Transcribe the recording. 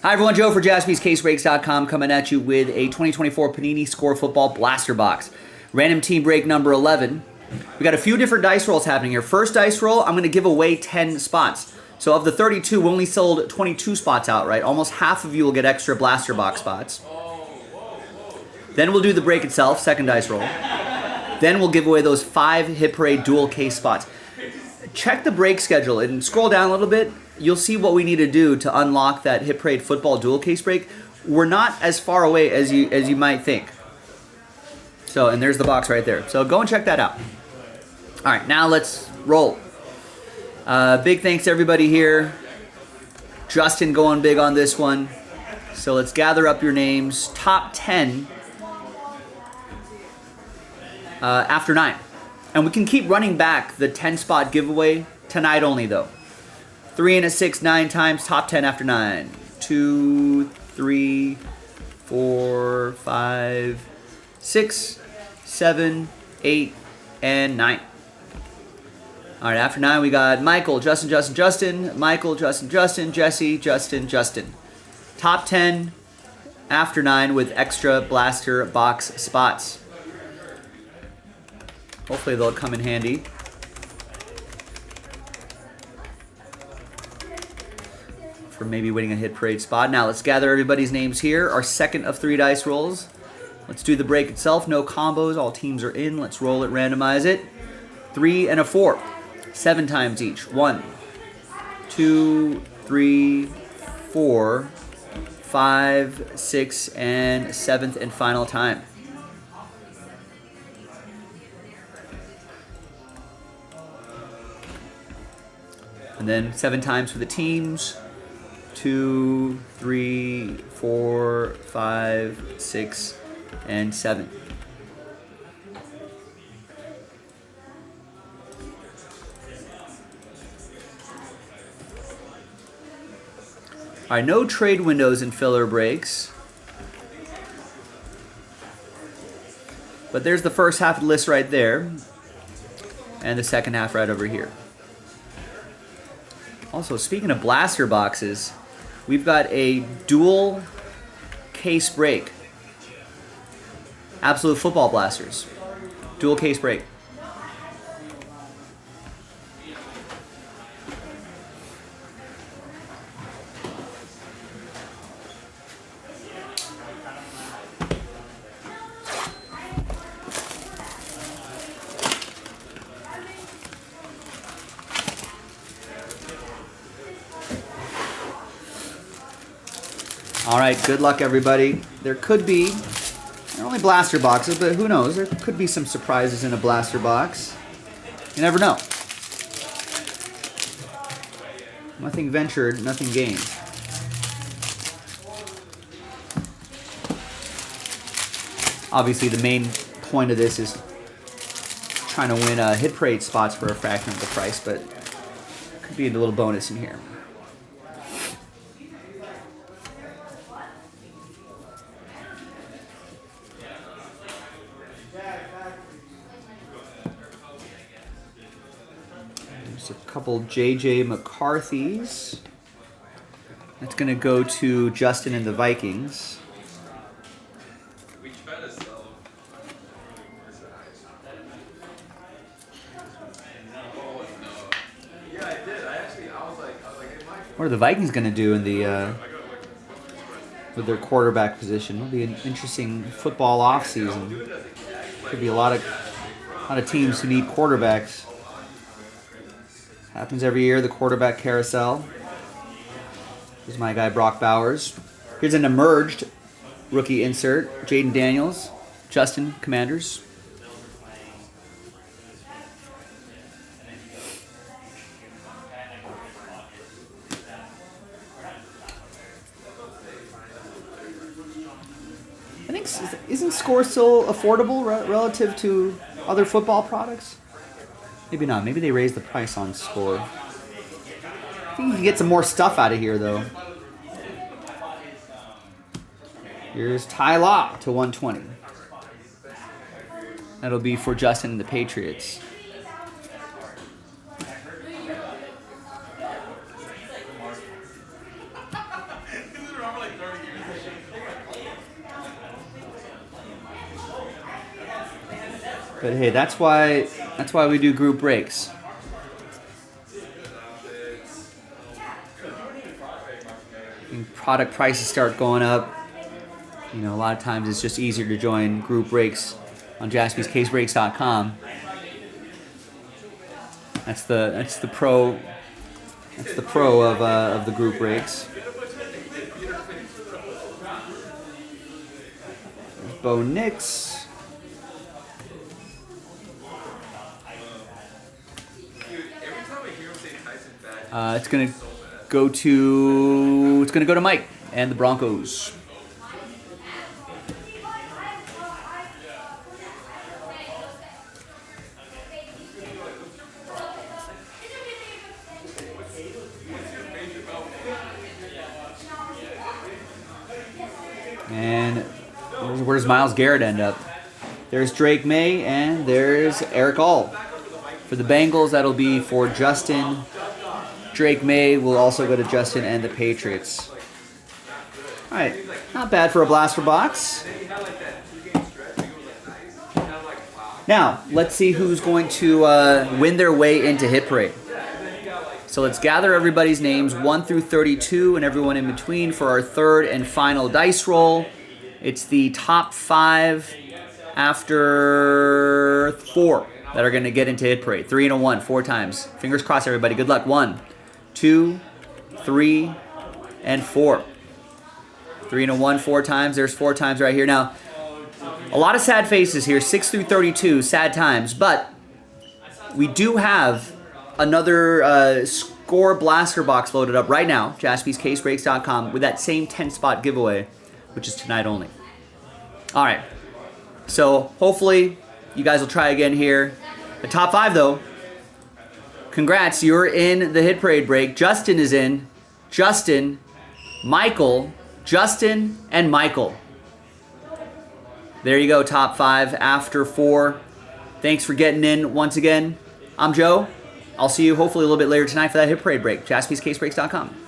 Hi everyone, Joe for jaspyscasebreaks.com coming at you with a 2024 Panini Score Football Blaster Box. Random team break number 11. We got a few different dice rolls happening here. First dice roll, I'm going to give away 10 spots. So of the 32, we only sold 22 spots outright. Almost half of you will get extra Blaster Box spots. Then we'll do the break itself, second dice roll. Then we'll give away those 5 Hit Parade dual case spots. Check the break schedule and scroll down a little bit. You'll see what we need to do to unlock that Hit Parade football dual case break. We're not as far away as you might think. So, and there's the box right there. So go and check that out. All right, now let's roll. Big thanks to everybody here. Justin going big on this one. So let's gather up your names. Top 10 after 9. And we can keep running back the 10-spot giveaway tonight only, though. 3 and a 6, 9 times, top 10 after 9. 2, 3, 4, 5, 6, 7, 8, and 9. All right, after 9, we got Michael, Justin, Michael, Justin, Jesse, Justin. Top 10 after 9 with extra blaster box spots. Hopefully they'll come in handy. For maybe winning a Hit Parade spot. Now let's gather everybody's names here. Our second of 3 dice rolls. Let's do the break itself. No combos. All teams are in. Let's roll it, randomize it. 3 and a 4. 7 times each. 1, 2, 3, 4, 5, 6, and 7th and final time. And then 7 times for the teams. 2, 3, 4, 5, 6, and 7. All right, no trade windows and filler breaks. But there's the first half of the list right there. And the second half right over here. Also, speaking of blaster boxes, we've got a dual case break. Absolute Football Blasters. Dual case break. All right, good luck, everybody. There could be, they're only blaster boxes, but who knows? There could be some surprises in a blaster box. You never know. Nothing ventured, nothing gained. Obviously, the main point of this is trying to win Hit Parade spots for a fraction of the price, but could be a little bonus in here. There's a couple J.J. McCarthy's. That's going to go to Justin and the Vikings. What are the Vikings going to do in the with their quarterback position? It'll be an interesting football offseason. Could be a lot of teams who need quarterbacks. Happens every year, the quarterback carousel. Here's my guy Brock Bowers. Here's an emerged rookie insert. Jaden Daniels, Justin, Commanders. I think, isn't Score still affordable relative to other football products? Maybe not. Maybe they raised the price on Score. I think you can get some more stuff out of here, though. Here's Ty Law to 120. That'll be for Justin and the Patriots. But hey, that's why we do group breaks. When product prices start going up, you know, a lot of times it's just easier to join group breaks on jaspyscasebreaks.com. That's the pro of the group breaks. There's Bo Nix. It's gonna go to Mike and the Broncos. And where does Myles Garrett end up? There's Drake May and there's Eric All. For the Bengals, that'll be for Justin. Drake May will also go to Justin and the Patriots. All right, not bad for a blaster box. Now, let's see who's going to win their way into Hit Parade. So let's gather everybody's names, 1 through 32, and everyone in between for our third and final dice roll. It's the top 5 after 4 that are going to get into Hit Parade. 3 and a 1, 4 times. Fingers crossed, everybody. Good luck. 1, 2, 3, and 4. 3 and a 1, 4 times. There's 4 times right here. Now, a lot of sad faces here. 6 through 32, sad times. But we do have another score blaster box loaded up right now, jaspyscasebreaks.com, with that same 10-spot giveaway, which is tonight only. All right. So hopefully you guys will try again here. The top 5, though. Congrats, you're in the Hit Parade break. Justin is in. Justin, Michael, Justin, and Michael. There you go, top 5 after 4. Thanks for getting in once again. I'm Joe. I'll see you hopefully a little bit later tonight for that Hit Parade break. jaspyscasebreaks.com.